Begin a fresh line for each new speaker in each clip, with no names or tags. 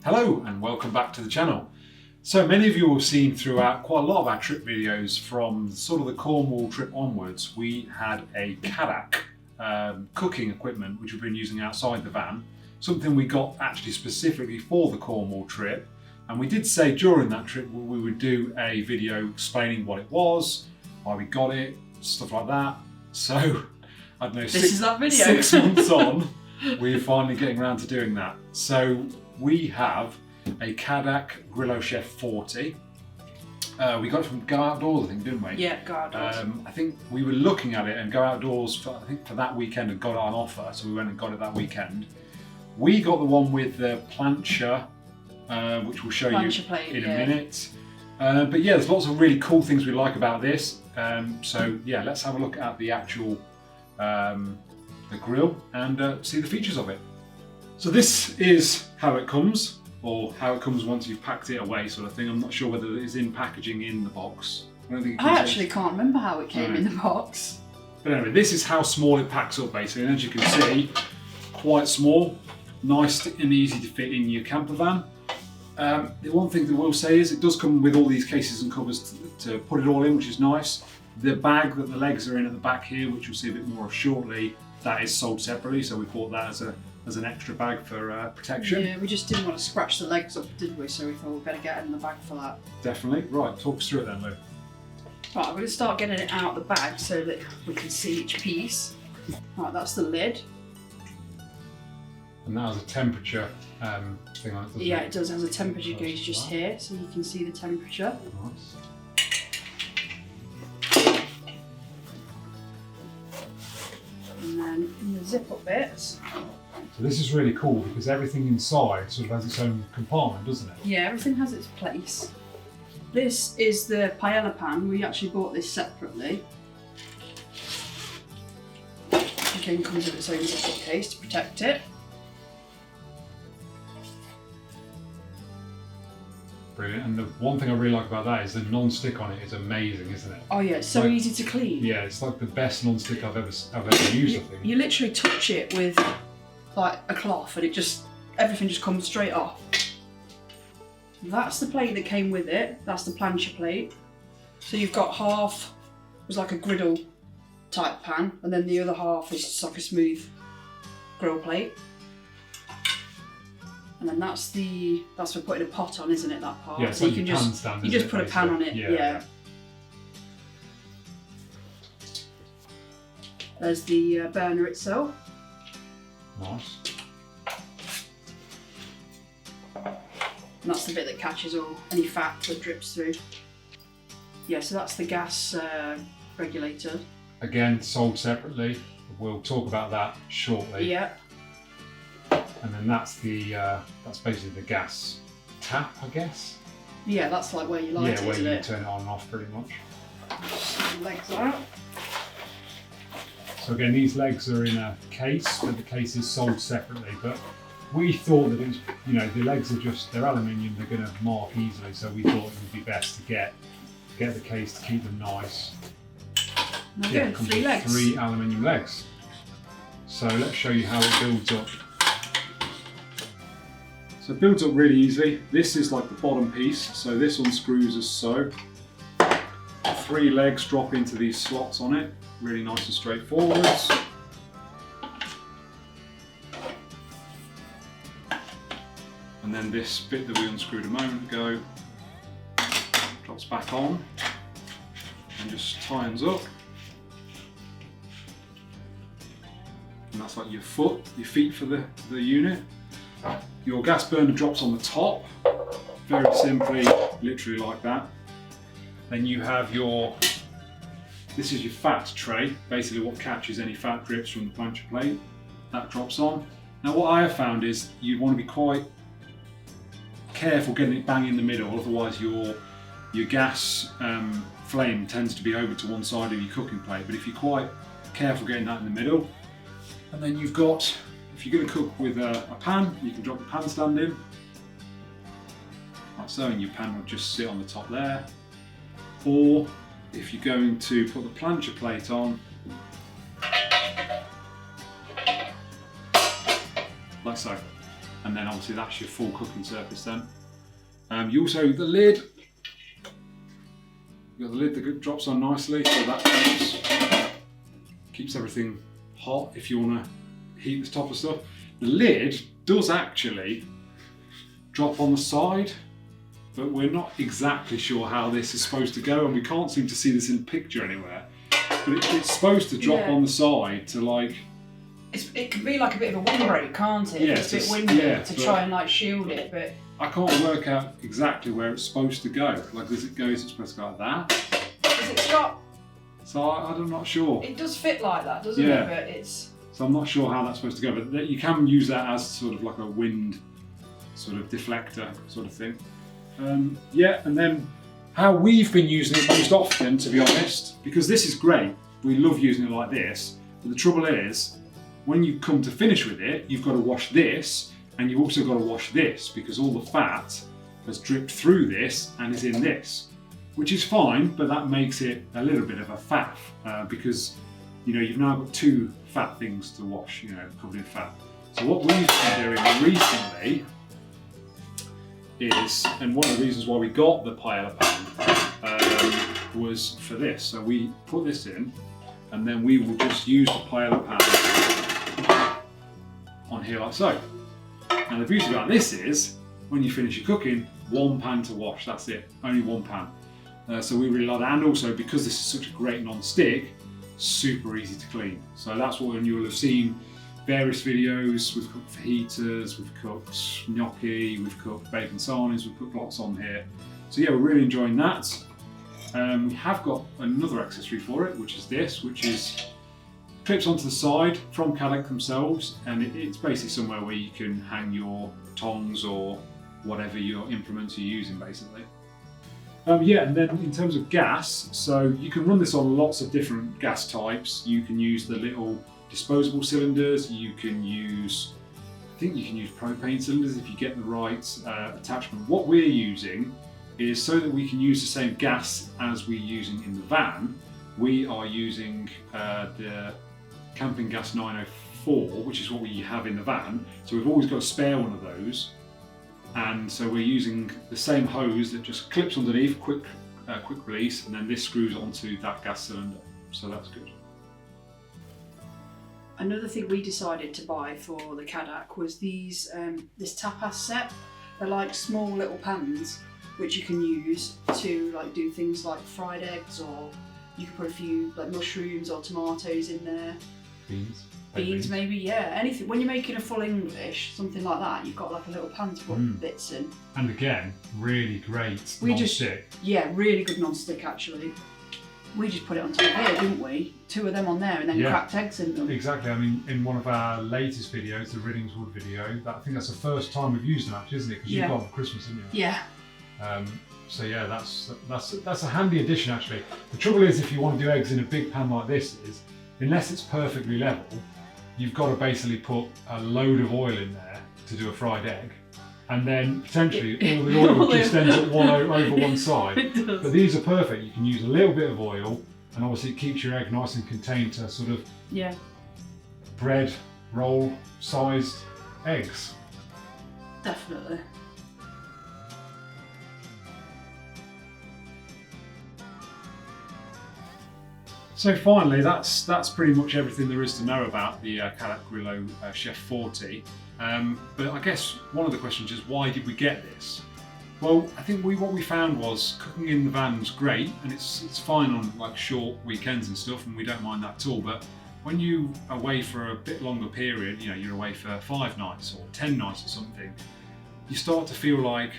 Hello and welcome back to the channel. So many of you have seen throughout quite a lot of our trip videos from sort of the Cornwall trip onwards, we had a Cadac cooking equipment which we've been using outside the van. Something we got actually specifically for the Cornwall trip, and we did say during that trip we would do a video explaining what it was, why we got it, stuff like that. So I don't know,
This is that video.
6 months on, we're finally getting around to doing that. So we have a Cadac Grillo Chef 40. We got it from Go Outdoors, I think, didn't we?
Yeah, Go Outdoors.
I think we were looking at it, and Go Outdoors, for that weekend had got it on offer, so we went and got it that weekend. We got the one with the plancha, which we'll show you
plate,
in a minute. But yeah, there's lots of really cool things we like about this. So yeah, let's have a look at the actual the grill and see the features of it. So this is how it comes, or how it comes once you've packed it away, sort of thing. I'm not sure whether it is in packaging in the box.
I actually can't remember how it came in the box.
But anyway, this is how small it packs up basically, and as you can see, quite small, nice and easy to fit in your camper van. The one thing that I will say is it does come with all these cases and covers to put it all in, which is nice. The bag that the legs are in at the back here, which you'll see a bit more of shortly, that is sold separately, so we bought that as an extra bag for protection.
Yeah, we just didn't want to scratch the legs up, did we? So we thought we'd better get it in the bag for that.
Definitely. Right, talk us through it then, Lou.
Right, I'm going to start getting it out of the bag so that we can see each piece. Right, that's the lid.
And that has a temperature thing on it, doesn't it?
Yeah, it does. It has a temperature gauge just here, so you can see the temperature.
Nice.
And then in the zip-up bits.
So this is really cool because everything inside sort of has its own compartment, doesn't it?
Yeah, everything has its place. This is the paella pan. We actually bought this separately. Again, comes with its own zip-up case to protect it.
Brilliant. And the one thing I really like about that is the non-stick on it is amazing, isn't it?
Oh yeah, it's so easy to clean.
Yeah, it's like the best non-stick I've ever used, I think.
You literally touch it with like a cloth and everything just comes straight off. That's the plate that came with it. That's the plancha plate. So you've got half was like a griddle type pan, and then the other half is just like a smooth grill plate. And then that's for putting a pot on, isn't it? That part.
Yeah,
so
like
you can
pan stand,
you just put a pan on it. Yeah. There's the burner itself.
Nice.
And that's the bit that catches any fat that drips through. Yeah, so that's the gas regulator. Again,
sold separately. We'll talk about that shortly.
Yeah.
And then that's basically the gas tap, I guess.
Yeah, that's like where you light it,
where
isn't
you
it?
turn it on and off pretty much.
Legs out.
So again, these legs are in a case, but the case is sold separately. But we thought that it was, the legs are they're aluminium, they're going to mark easily. So we thought it would be best to get the case to keep them nice.
Okay,
it comes
3
with
legs.
3 aluminium legs. So let's show you how it builds up. So it builds up really easily. This is like the bottom piece, so this unscrews as so. 3 legs drop into these slots on it, really nice and straightforward. And then this bit that we unscrewed a moment ago drops back on and just tightens up. And that's like your feet for the unit. Your gas burner drops on the top, very simply, literally like that. Then you have this is your fat tray, basically what catches any fat drips from the plancha plate. That drops on. Now what I have found is you want to be quite careful getting it bang in the middle, otherwise your gas flame tends to be over to one side of your cooking plate. But if you're quite careful getting that in the middle, and then you've got, if you're going to cook with a pan, you can drop the pan stand in, like so, and your pan will just sit on the top there. Or if you're going to put the plancha plate on, like so, and then obviously that's your full cooking surface then. You also, the lid, you've got the lid that drops on nicely, so that keeps everything hot if you want to heat the top of stuff. The lid does actually drop on the side, but we're not exactly sure how this is supposed to go, and we can't seem to see this in the picture anywhere. But it's supposed to drop on the side to like...
It can be like a bit of a windbreak, can't it?
Yeah,
it's a bit windy to try and like shield it, but...
I can't work out exactly where it's supposed to go. Like, is it supposed to go like that?
Is it got...
So I'm not sure.
It does fit like that, doesn't it? But it's...
So I'm not sure how that's supposed to go, but you can use that as sort of like a wind sort of deflector sort of thing. Yeah, and then how we've been using it most often, to be honest, because this is great. We love using it like this, but the trouble is, when you come to finish with it, you've got to wash this, and you've also got to wash this, because all the fat has dripped through this and is in this, which is fine, but that makes it a little bit of a faff, because you've now got two fat things to wash, covered in fat. So what we've been doing recently is, and one of the reasons why we got the paella pan was for this. So we put this in, and then we will just use the paella pan on here like so. And the beauty about this is, when you finish your cooking, one pan to wash, that's it, only one pan. So we really like that, and also because this is such a great non-stick, super easy to clean. So that's what you'll have seen various videos. We've cooked fajitas, we've cooked gnocchi, we've cooked bacon sarnies, we've put lots on here. So yeah, we're really enjoying that. We have got another accessory for it, which is this, which is clips onto the side from Cadac themselves, and it's basically somewhere where you can hang your tongs or whatever your implements you're using basically. Yeah, and then in terms of gas, so you can run this on lots of different gas types. You can use the little disposable cylinders, I think you can use propane cylinders if you get the right attachment. What we're using is, so that we can use the same gas as we're using in the van, we are using the Camping Gas 904, which is what we have in the van. So we've always got a spare one of those. And so we're using the same hose that just clips underneath, quick release, and then this screws onto that gas cylinder. So that's good.
Another thing we decided to buy for the Cadac was these this tapas set. They're like small little pans which you can use to like do things like fried eggs, or you can put a few like mushrooms or tomatoes in there. Beans maybe, yeah, anything. When you're making a full English, something like that, you've got like a little pan to put bits in.
And again, really great non-stick.
Yeah, really good non-stick actually. We just put it on top here, didn't we? Two of them on there and then cracked eggs in them.
Exactly, I mean, in one of our latest videos, the Riddingswood video, I think that's the first time we've used them actually, isn't it? Because you've got them for Christmas, haven't you?
Yeah.
So yeah, that's a handy addition actually. The trouble is, if you want to do eggs in a big pan like this, unless it's perfectly level, you've got to basically put a load of oil in there to do a fried egg, and then potentially all the oil just ends up over one side.
It does.
But these are perfect. You can use a little bit of oil, and obviously it keeps your egg nice and contained to sort of bread roll sized eggs.
Definitely.
So finally, that's pretty much everything there is to know about the Cadac Grillo Chef 40. But I guess one of the questions is, why did we get this? Well, I think what we found was cooking in the van's great, and it's fine on like short weekends and stuff, and we don't mind that at all. But when you're away for a bit longer period, you're away for 5 nights or 10 nights or something, you start to feel like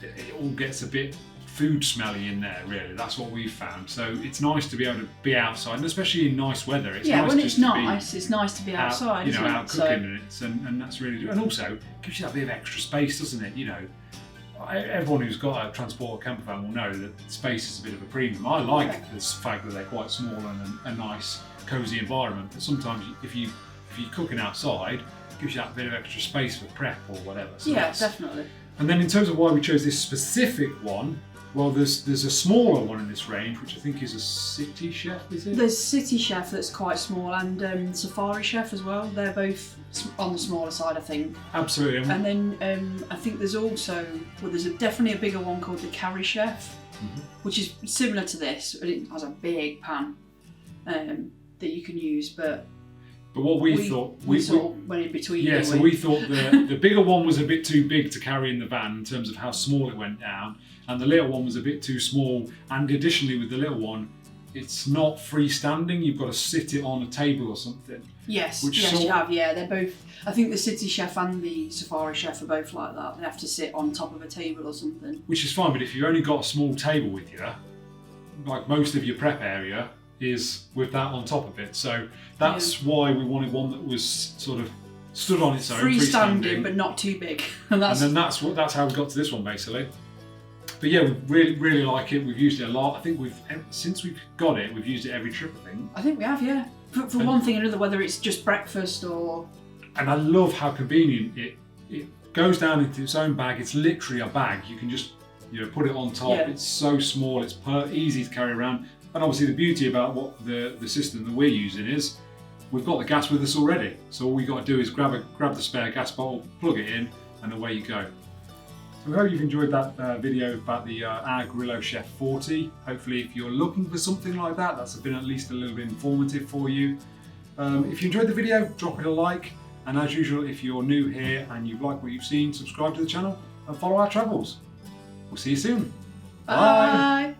it all gets a bit food smelly in there, really. That's what we've found. So it's nice to be able to be outside, and especially in nice weather. It's nice
when it's nice, it's nice to be outside, isn't it?
Out cooking, and that's really good. And also gives you that bit of extra space, doesn't it? Everyone who's got a transport or camper van will know that space is a bit of a premium. I like the fact that they're quite small and a nice, cosy environment. But sometimes if you're cooking outside, it gives you that bit of extra space for prep or whatever. So
definitely.
And then in terms of why we chose this specific one, Well, there's a smaller one in this range, which I think is a City Chef, is it?
There's City Chef that's quite small, and Safari Chef as well. They're both on the smaller side, I think.
Absolutely.
And then I think there's also, well, there's definitely a bigger one called the Carry Chef, which is similar to this, but it has a big pan that you can use. But
what we thought,
we sort of went in between.
Yeah, so we thought the bigger one was a bit too big to carry in the van in terms of how small it went down, and the little one was a bit too small. And additionally, with the little one, it's not freestanding. You've got to sit it on a table or something.
Yes, you have. Yeah, they're both. I think the City Chef and the Safari Chef are both like that. They have to sit on top of a table or something.
Which is fine, but if you've only got a small table with you, like most of your prep area is with that on top of it. So that's why we wanted one that was sort of stood on its own,
freestanding, but not too big. And then
that's how we got to this one basically. But yeah, we really like it. We've used it a lot. I think since we've got it, we've used it every trip, I think.
We have, yeah. For one thing or another, whether it's just breakfast or...
And I love how convenient it goes down into its own bag. It's literally a bag. You can just put it on top. Yeah. It's so small. It's easy to carry around. And obviously the beauty about what the system that we're using is we've got the gas with us already. So all we got to do is grab the spare gas bottle, plug it in, and away you go. So we hope you've enjoyed that video about the Cadac Grillo Chef 40. Hopefully if you're looking for something like that, that's been at least a little bit informative for you. If you enjoyed the video, drop it a like. And as usual, if you're new here and you've liked what you've seen, subscribe to the channel and follow our travels. We'll see you soon.
Bye.